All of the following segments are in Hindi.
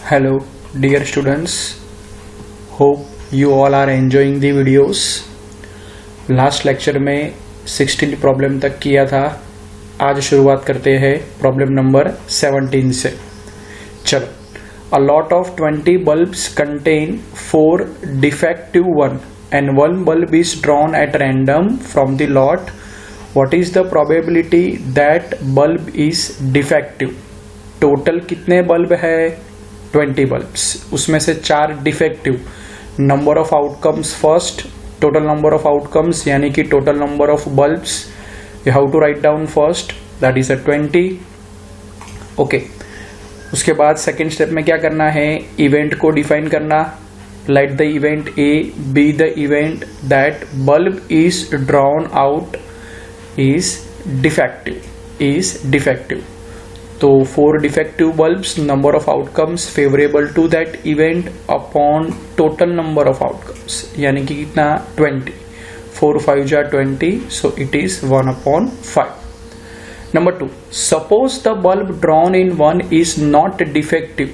Hello dear students, hope you all are enjoying the videos. Last lecture में 16 प्रॉब्लम तक किया था. आज शुरुआत करते हैं प्रॉब्लम नंबर 17 से. चलो. A lot of 20 bulbs contain 4 defective one and one bulb is drawn at random from the lot. What is the probability that bulb is defective? Total कितने बल्ब है? 20 बल्ब्स, उसमें से 4 defective. Number of outcomes first, total number of outcomes यानी कि total number of bulbs you have to write down first, that is 20. Okay. उसके बाद सेकेंड स्टेप में क्या करना है? इवेंट को डिफाइन करना. Let the event A be the event that bulb is drawn out is defective. तो 4 defective bulbs, number of outcomes favourable to that event upon total number of outcomes यानी कि कितना? 20. 4 5 जा 20, so it is 1/5. Number 2, suppose the bulb drawn in 1 is not defective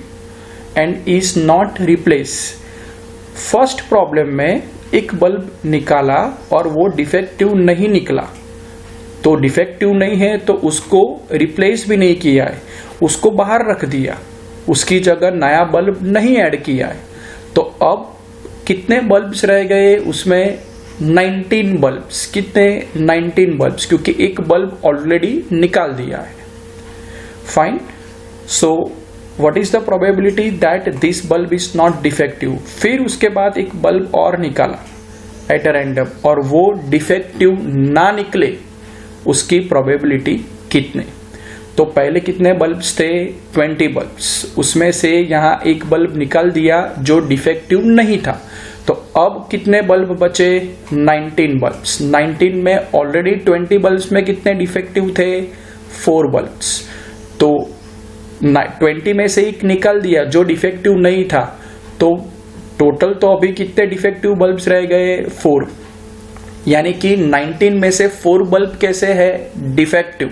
and is not replace. First problem में एक बल्ब निकाला और वो डिफेक्टिव नहीं निकला. तो डिफेक्टिव नहीं है तो उसको रिप्लेस भी नहीं किया है, उसको बाहर रख दिया, उसकी जगह नया बल्ब नहीं ऐड किया है. तो अब कितने बल्ब्स रह गए? उसमें 19 बल्ब्स. कितने? 19 बल्ब्स, क्योंकि एक बल्ब ऑलरेडी निकाल दिया है. Fine. So what is the probability that this bulb is not defective? फिर उसके बाद एक बल्ब और निकाला एट अ रैंडम और वो डिफेक्टिव ना निकले, उसकी प्रोबेबिलिटी कितने? तो पहले कितने बल्ब्स थे? 20 बल्ब्स. उसमें से यहां एक बल्ब निकाल दिया जो डिफेक्टिव नहीं था. तो अब कितने बल्ब बचे? 19 बल्ब्स. 19 में ऑलरेडी 20 बल्ब्स में कितने डिफेक्टिव थे? 4 बल्ब्स. तो 20 में से एक निकाल दिया जो डिफेक्टिव नहीं था. तो टोटल तो अभी कितने डिफेक्टिव बल्ब्स रह गए? 4. यानी कि 19 में से 4 बल्ब कैसे है? डिफेक्टिव.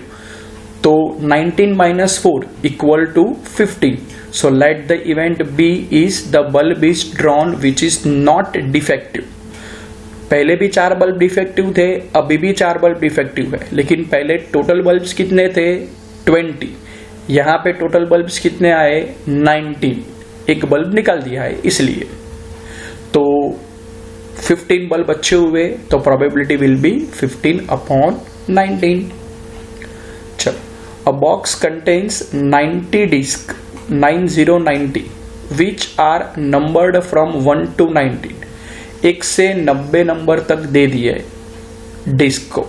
तो 19 - 4 equal to 15. So let the event B is the bulb is drawn which is not defective. पहले भी 4 बल्ब डिफेक्टिव थे, अभी भी 4 बल्ब डिफेक्टिव है, लेकिन पहले टोटल बल्ब्स कितने थे? 20. यहां पे टोटल बल्ब्स कितने आए? 19. एक बल्ब निकाल दिया है इसलिए. तो 15 बल्ब अच्छे हुए, तो प्रोबेबिलिटी विल बी 15/19. चलो. A box contains 90 disc 9090 which are numbered from 1 to 19. 1 से 90 नंबर तक दे दिए डिस्क को.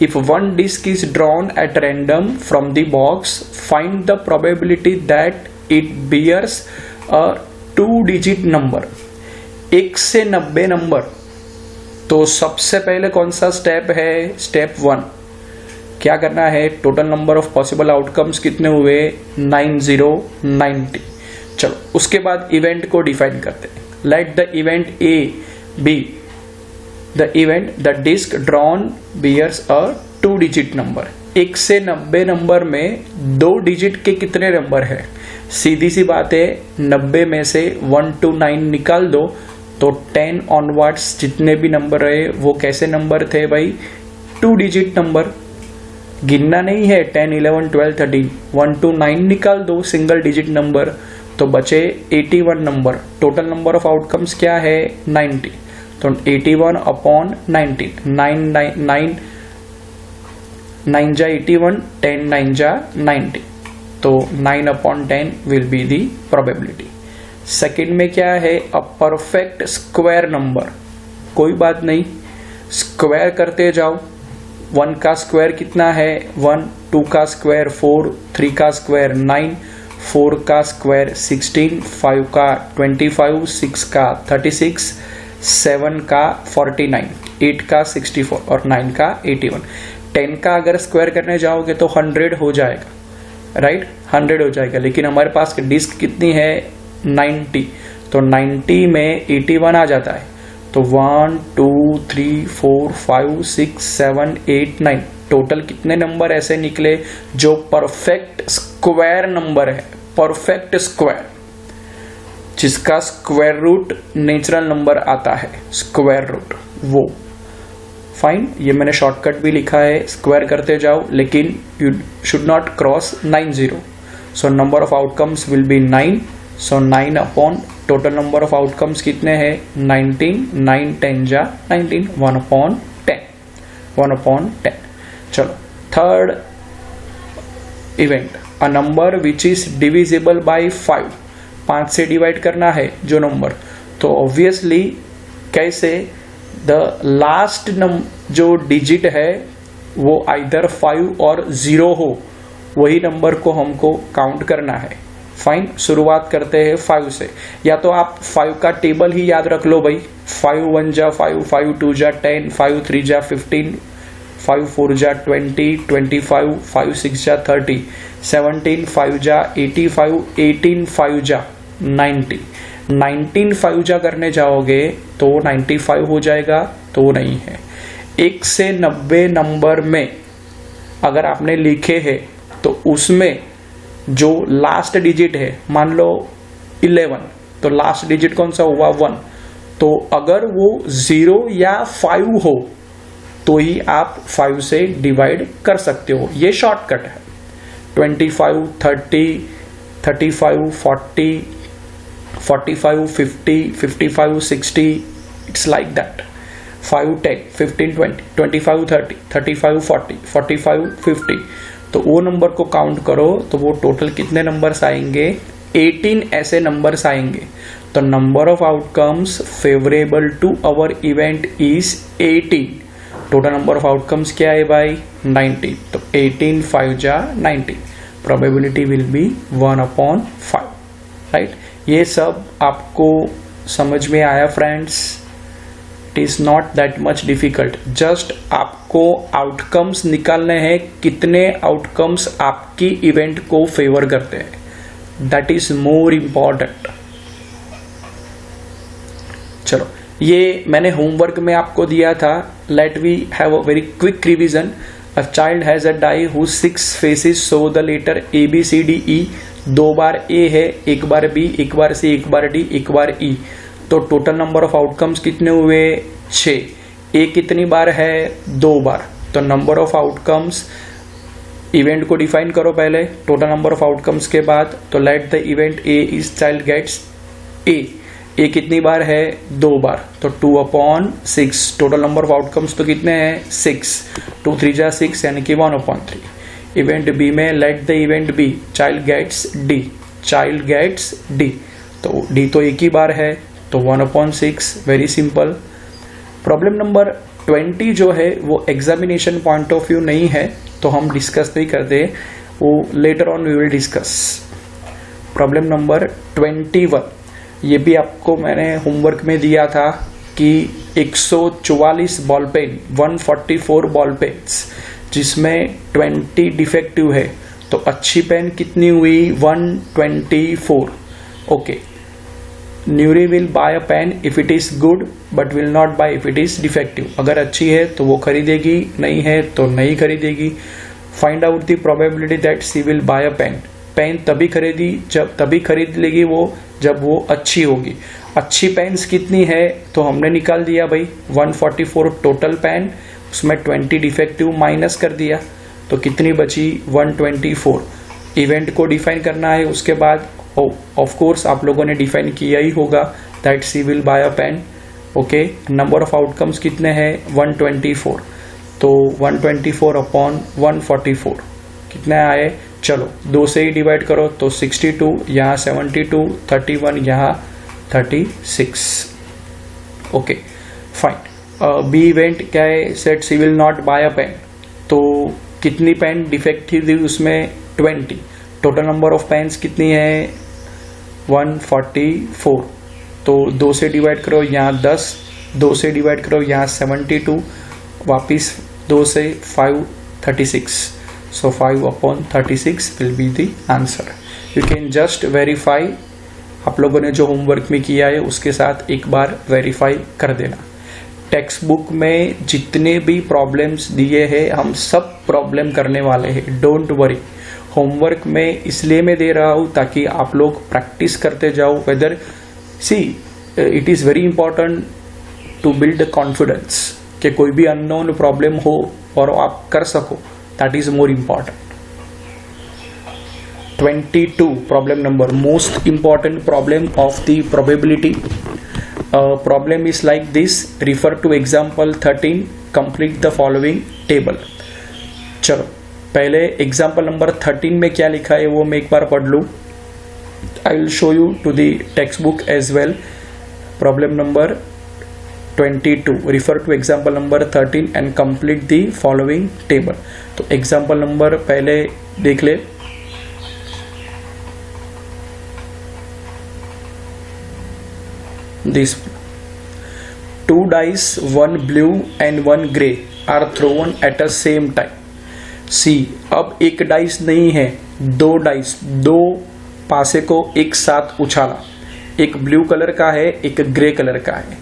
If one disc is drawn at random from the box, find the probability that it bears a 2-digit number. 1 से 90 नंबर. तो सबसे पहले कौन सा स्टेप है? स्टेप 1. क्या करना है? Total number of possible outcomes कितने हुए? 9090. चलो. उसके बाद इवेंट को डिफाइन करते हैं. Let the event A be the event the disc drawn bears a 2-digit number. 1 से 90 नंबर में 2 डिजिट के कितने नंबर है? सीधी सी बात है, 90 में से 1 to 9 निकाल दो तो 10 ऑनवर्ड्स जितने भी नंबर रहे वो कैसे नंबर थे भाई? 2-digit number. गिनना नहीं है 10 11 12 13. 1 to 9 निकाल दो सिंगल डिजिट नंबर, तो बचे 81 number. Total number of outcomes क्या है? 90. तो 81/19. 9 जा 81, 10 9 जा 90. तो 9/10 will be the probability. Second में क्या है? A perfect square number. कोई बात नहीं, स्क्वायर करते जाओ. 1 का स्क्वायर कितना है? 1. 2 का स्क्वायर 4. 3 का स्क्वायर 9. 4 का स्क्वायर 16. 5 का 25. 6 का 36. 7 का 49. 8 का 64 और 9 का 81. 10 का अगर स्क्वायर करने जाओगे तो 100 हो जाएगा, राइट? 100 हो जाएगा. लेकिन हमारे पास डिस्क कितनी है? 90. तो 90 में 81 आ जाता है. तो 1 2 3 4 5 6 7 8 9 टोटल कितने नंबर ऐसे निकले जो परफेक्ट स्क्वायर नंबर है? Perfect square. जिसका स्क्वायर रूट नेचुरल नंबर आता है, स्क्वायर रूट वो। फाइन, ये मैंने शॉर्टकट भी लिखा है, स्क्वायर करते जाओ, लेकिन you should not cross 90। So number of outcomes will be 9। So 9 upon total number of outcomes कितने हैं 19, 9 10 जा 19, 1 अपॉन 10। चलो third event, a number which is divisible by 5, 5 से डिवाइड करना है जो नंबर, तो ऑब्वियसली कैसे, द लास्ट जो डिजिट है वो आइदर 5 और 0 हो, वही नंबर को हमको काउंट करना है। फाइन, शुरुआत करते हैं 5 से, या तो आप 5 का टेबल ही याद रख लो भाई, 5 1 जा 5, 5 2 जा 10, 5 3 जा 15, 5 4 जा 20, 25, 5 6 जा 30, 17 5 जा 85, 18 5 जा 90, 19 5 जा करने जाओगे तो 95 हो जाएगा, तो नहीं है। 1 से 90 नंबर में अगर आपने लिखे हैं तो उसमें जो लास्ट डिजिट है, मान लो 11, तो लास्ट डिजिट कौन सा हुआ 1, तो अगर वो 0 या 5 हो तो ही आप 5 से डिवाइड कर सकते हो, ये शॉर्टकट है। 25 30 35 40 45 50 55 60, इट्स लाइक दैट। 5 10 15 20 25 30 35 40 45 50, तो वो नंबर को काउंट करो तो वो टोटल कितने नंबर्स आएंगे 18 ऐसे नंबर्स आएंगे। तो number of outcomes favourable to our event is 18। Total number of outcomes क्या है भाई 90, तो 18 5 जा 90, प्रोबेबिलिटी विल बी 1/5, राइट। ये सब आपको समझ में आया friends? It is not that much difficult, just आपको आउटकम्स निकालने हैं, कितने आउटकम्स आपकी इवेंट को फेवर करते हैं, दैट इज मोर इंपॉर्टेंट। चलो, ये मैंने होमवर्क में आपको दिया था। Let we have a very quick revision. A child has a die whose 6 faces show the letter A B C D E. 2 बार ए है, 1 बार बी, 1 बार सी, 1 बार डी, 1 बार ई, तो टोटल नंबर ऑफ आउटकम्स कितने हुए 6। ए कितनी बार है 2 बार, तो नंबर ऑफ आउटकम्स, इवेंट को डिफाइन करो पहले टोटल नंबर ऑफ आउटकम्स के बाद, तो let the event A is child gets A. A कितनी बार है 2 बार, तो 2/6। टोटल नंबर ऑफ आउटकम्स तो कितने हैं 6, 2 3 जा 6 यानी कि 1/3। इवेंट बी में let the event B child gets D, child gets D, तो डी तो एक ही बार है तो 1/6, वेरी सिंपल। प्रॉब्लम नंबर 20 जो है वो एग्जामिनेशन पॉइंट ऑफ व्यू नहीं है, तो हम डिस्कस नहीं करते, वो later on we will discuss. Problem number 21, ये भी आपको मैंने होमवर्क में दिया था कि 144 बॉल पेन, 144 बॉल पेन्स, जिसमें 20 डिफेक्टिव है, तो अच्छी पेन कितनी हुई 124। Okay, Nuri will buy a pen if it is good but will not buy if it is defective. अगर अच्छी है तो वो खरीदेगी, नहीं है तो नहीं खरीदेगी। Find out the probability that she will buy a pen. Pen तभी खरीद लेगी वो जब वो अच्छी होगी। अच्छी पेन्स कितनी है तो हमने निकाल दिया भाई 144 टोटल पेन, उसमें 20 डिफेक्टिव माइनस कर दिया, तो कितनी बची 124। इवेंट को डिफाइन करना है, उसके बाद ऑफ कोर्स आप लोगों ने डिफाइन किया ही होगा that she will buy a pen. Okay, number of outcomes कितने हैं 124, तो 124/144 कितने आए, चलो 2 से ही डिवाइड करो तो 62, यहाँ 72, 31, यहाँ 36। Okay fine. बी इवेंट क्या है, set she will not buy a pen, तो कितनी पेन डिफेक्टिव थी उसमें 20। टोटल नंबर ऑफ पेन्स कितनी है 144, तो 2 से डिवाइड करो यहाँ 10, 2 से डिवाइड करो यहाँ 72, वापिस 2 से 5 36, so 5/36 will be the answer. You can just verify, आप लोगों ने जो होमवर्क में किया है उसके साथ एक बार वेरीफाई कर देना। टेक्स्ट बुक में जितने भी प्रॉब्लम्स दिए हैं हम सब प्रॉब्लम करने वाले हैं, डोंट वरी। होमवर्क में इसलिए मैं दे रहा हूँ ताकि आप लोग प्रैक्टिस करते जाओ, whether see it is very important to build confidence कि कोई भी अननोन प्रॉब्लम हो और आप कर सको, that is more important. 22 problem number, most important problem of the probability. Problem is like this, refer to example 13, complete the following table. चलो पहले एग्जाम्पल नंबर 13 में क्या लिखा है वो मैं एक बार पढ़ लूँ. I will show you to the textbook as well. Problem number 22, refer to example number 13 and complete the following table. तो एग्जाम्पल नंबर पहले देख ले. This 2 dice, 1 blue and 1 gray are thrown at the same time. See, अब एक डाइस नहीं है, 2 डाइस, 2 पासे को एक साथ उछाला. एक ब्लू कलर का है, एक ग्रे कलर का है.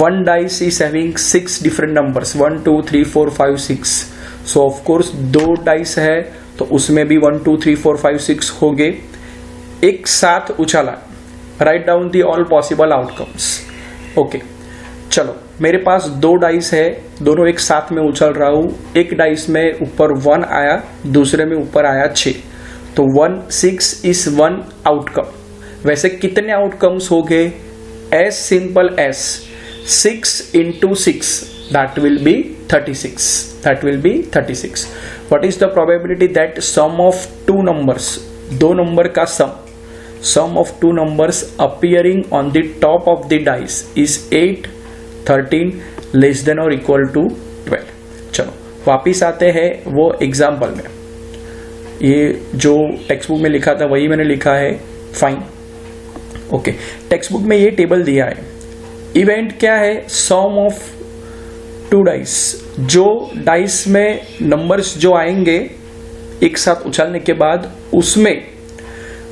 1 dice is having 6 different numbers, 1 2 3 4 5 6. So of course 2 dice है तो उसमें भी 1 2 3 4 5 6 हो गए. एक साथ उछाला. Write down the all possible outcomes. Okay, चलो मेरे पास 2 डाइस है, दोनों एक साथ में उछल रहा हूं. एक डाइस में ऊपर 1 आया, दूसरे में ऊपर आया 6. तो 1 6 इज 1 आउटकम. वैसे कितने आउटकम्स हो गए? As simple as 6 into 6, that will be 36. That will be 36. What is the probability that sum of two numbers, दो नंबर का sum of two numbers appearing on the top of the dice is 8, 13 less than or equal to 12. चलो वापिस आते हैं वो एग्जाम्पल में. ये जो टेक्स्ट बुक में लिखा था वही मैंने लिखा है. फाइन. ओके, टेक्स्ट बुक में ये टेबल दिया है. इवेंट क्या है? सम ऑफ 2 डाइस. जो डाइस में नंबर्स जो आएंगे एक साथ उछालने के बाद उसमें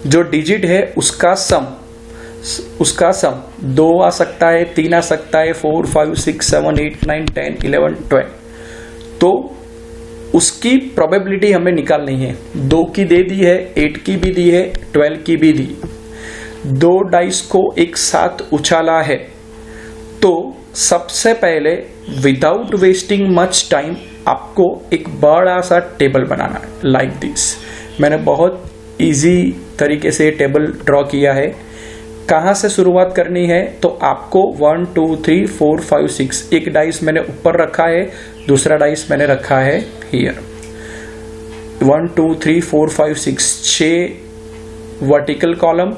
जो डिजिट है उसका सम 2 आ सकता है, 3 आ सकता है, 4 5 6 7 8 9 10 11 12. तो उसकी प्रोबेबिलिटी हमें निकालनी है. 2 की दे दी है, 8 की भी दी है, 12 की भी दी. 2 डाइस को एक साथ उछाला है तो सबसे पहले विदाउट वेस्टिंग मच टाइम आपको एक बड़ा सा टेबल बनाना है. Like this. मैंने बहुत इजी तरीके से टेबल ड्रॉ किया है. कहां से शुरुआत करनी है? तो आपको 1 2 3 4 5 6, एक डाइस मैंने ऊपर रखा है, दूसरा डाइस मैंने रखा है हियर. 1 2 3 4 5 6, 6 वर्टिकल कॉलम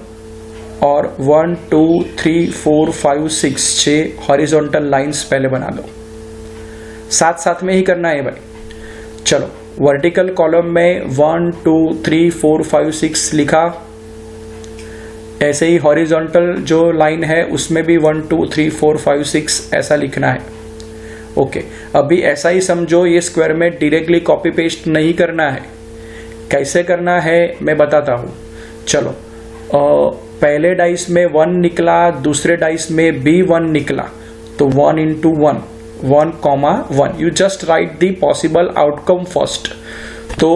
और 1 2 3 4 5 6, 6 हॉरिजॉन्टल लाइंस पहले बना लो. साथ साथ में ही करना है भाई. चलो वर्टिकल कॉलम में 1 2 3 4 5 6 लिखा. ऐसे ही हॉरिजॉन्टल जो लाइन है उसमें भी 1 2 3 4 5 6 ऐसा लिखना है. ओके, अभी ऐसा ही समझो, ये स्क्वायर में डायरेक्टली कॉपी पेस्ट नहीं करना है. कैसे करना है मैं बताता हूं. चलो पहले डाइस में 1 निकला, दूसरे डाइस में भी 1 निकला, तो 1 into 1, 1, you just right the possible outcome first. तो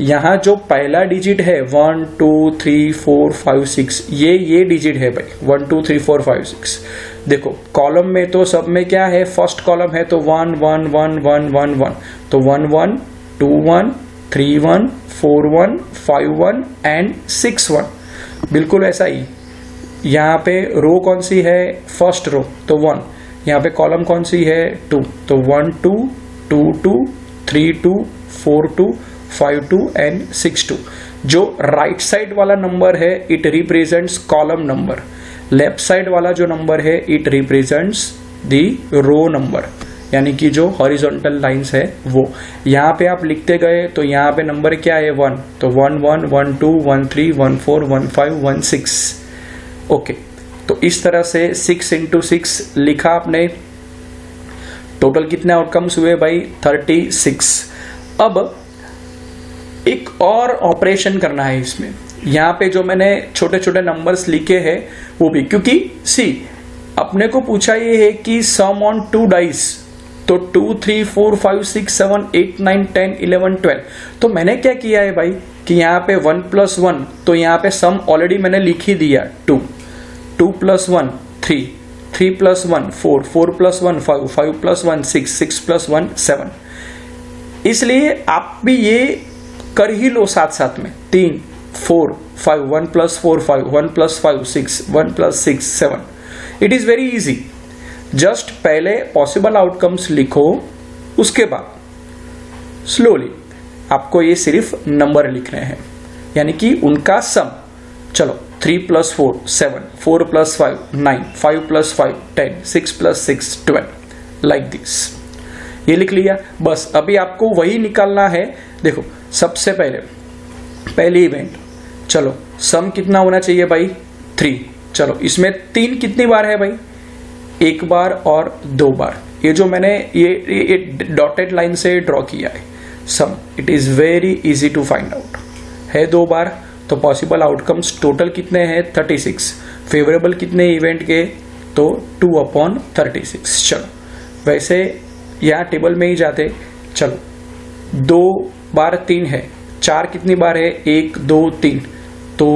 यहां जो पहला डिजिट है 1 2 3 4 5 6, ये डिजिट है भाई. 1 2 3 4 5 6. देखो कॉलम में तो सब में क्या है? फर्स्ट कॉलम है तो 1 1 1 1 1 1, तो 1 1 2 1 3 1 4 1 5 1 एंड 6 1. बिल्कुल ऐसा ही. यहाँ पे रो कौन सी है? फर्स्ट रो, तो 1. यहाँ पे कॉलम कौन सी है? 2, तो 1 2 2 2 3 2 4 2 5 2 एंड 6 2. जो राइट साइड वाला नंबर है it represents column number. Left side वाला जो नंबर है it represents the row number, यानी कि जो हॉरिजॉन्टल लाइंस है वो. यहाँ पे आप लिखते गए तो यहाँ पे नंबर क्या है? 1, तो 1 1 1 2 1 3 1 4 1 5 1 6. ओके, तो इस तरह से 6 into 6 लिखा आपने. टोटल कितने आउटकम्स हुए भाई? 36. अब एक और ऑपरेशन करना है इसमें. यहाँ पे जो मैंने छोटे छोटे नंबर्स लिखे हैं वो भी, क्योंकि सी अपने को पूछा ये है कि सम ऑन 2 डाइस, तो 2 3 4 5 6 7 8 9 10 11 12. तो मैंने क्या किया है भाई कि यहाँ पे 1 + 1, तो यहाँ पे सम ऑलरेडी मैंने लिख ही दिया 2. 2 + 1 3, 3 + 1 4, 4 + 1 5, 5 + 1 6, 6 + 1 7। इसलिए आप भी ये कर ही लो साथ साथ में। 3 4 5, 1 + 4 5, 1 + 5 6, 1 + 6 7। It is very easy. Just पहले पॉसिबल आउटकम्स लिखो, उसके बाद स्लोली आपको ये सिर्फ नंबर लिखने हैं, यानी कि उनका सम। चलो 3 + 4 7, 4 + 5 9, 5 + 5 10, 6 + 6 12, लाइक दिस। ये लिख लिया बस। अभी आपको वही निकालना है। देखो सबसे पहले इवेंट, चलो सम कितना होना चाहिए भाई 3। चलो इसमें 3 कितनी बार है भाई, 1 बार और 2 बार। ये जो मैंने ये डॉटेड लाइन से ड्रॉ किया है sum, it is very easy to find out. है 2 बार तो पॉसिबल आउटकम्स टोटल कितने हैं 36। फेवरेबल कितने इवेंट के, तो 2/36। चलो वैसे यहाँ टेबल में ही जाते। चलो 2 बार 3 है, 4 कितनी बार है 1 2 3, तो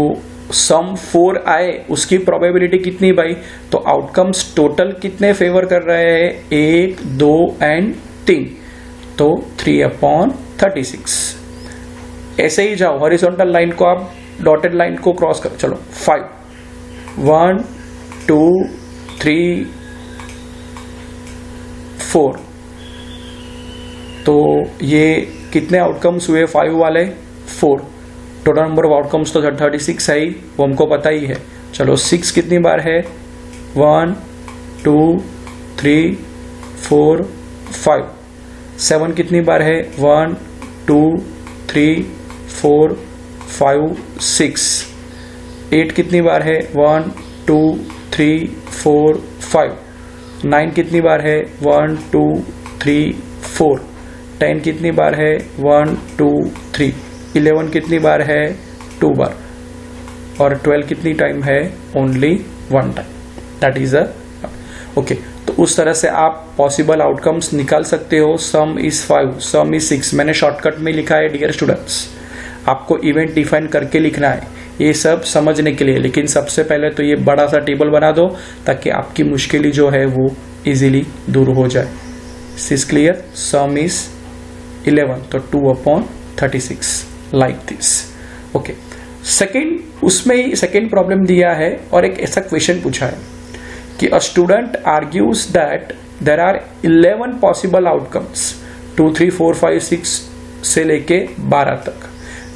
सम 4 आए उसकी प्रोबेबिलिटी कितनी भाई, तो आउटकम्स टोटल कितने फेवर कर रहे हैं 1 2 एंड 3, तो 3/36। ऐसे ही जाओ हॉरिजॉन्टल लाइन को आप डॉटेड लाइन को क्रॉस करो। चलो 5 1 2 3 4, तो ये कितने आउटकम्स हुए 5 वाले 4। टोटल नंबर ऑफ आउटकम्स तो 36 है ही, वो हमको पता ही है। चलो 6 कितनी बार है 1 2 3 4 5। 7 कितनी बार है 1 2 3 4 5 6। 8 कितनी बार है 1 2 3 4 5। 9 कितनी बार है 1 2 3 4। 10 कितनी बार है 1 2 3। 11 कितनी बार है 2 बार। और 12 कितनी टाइम है only 1 time, that is okay. तो उस तरह से आप पॉसिबल आउटकम्स निकाल सकते हो। सम इज 5, सम इज 6, मैंने शॉर्टकट में लिखा है डियर स्टूडेंट्स। आपको इवेंट डिफाइन करके लिखना है ये सब समझने के लिए, लेकिन सबसे पहले तो ये बड़ा सा टेबल बना दो ताकि आपकी मुश्किल जो है वो इजीली दूर हो जाए। Is clear. सम इज 11, तो 2/36 लाइक दिस। ओके, सेकेंड, उसमें सेकेंड प्रॉब्लम दिया है और एक ऐसा क्वेश्चन पूछा है कि a student argues that there are 11 possible outcomes 2 3 4 5 6 से लेके 12 तक।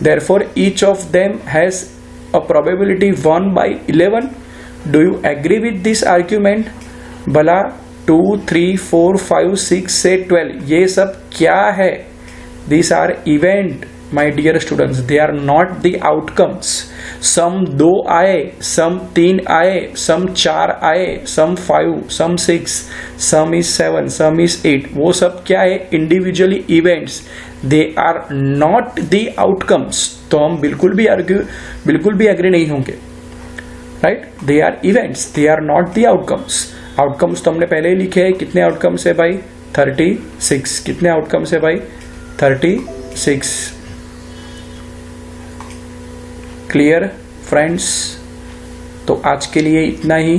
Therefore, each of them has a probability 1/11. Do you agree with this argument? भला 2 3 4 5 6 से 12 ये सब क्या है? These are event, my dear students. They are not the outcomes. Some 2 आए, some 3 आए, some 4 आए, some 5, some 6, some is 7, some is 8. वो सब क्या है? Individually events. They are not the outcomes. तो हम बिल्कुल भी एग्री नहीं होंगे, right? They are events. They are not the outcomes. Outcomes तो हमने पहले ही लिखे हैं। कितने आउटकम्स है भाई 36। कितने आउटकम्स है भाई 36। Clear friends? तो आज के लिए इतना ही।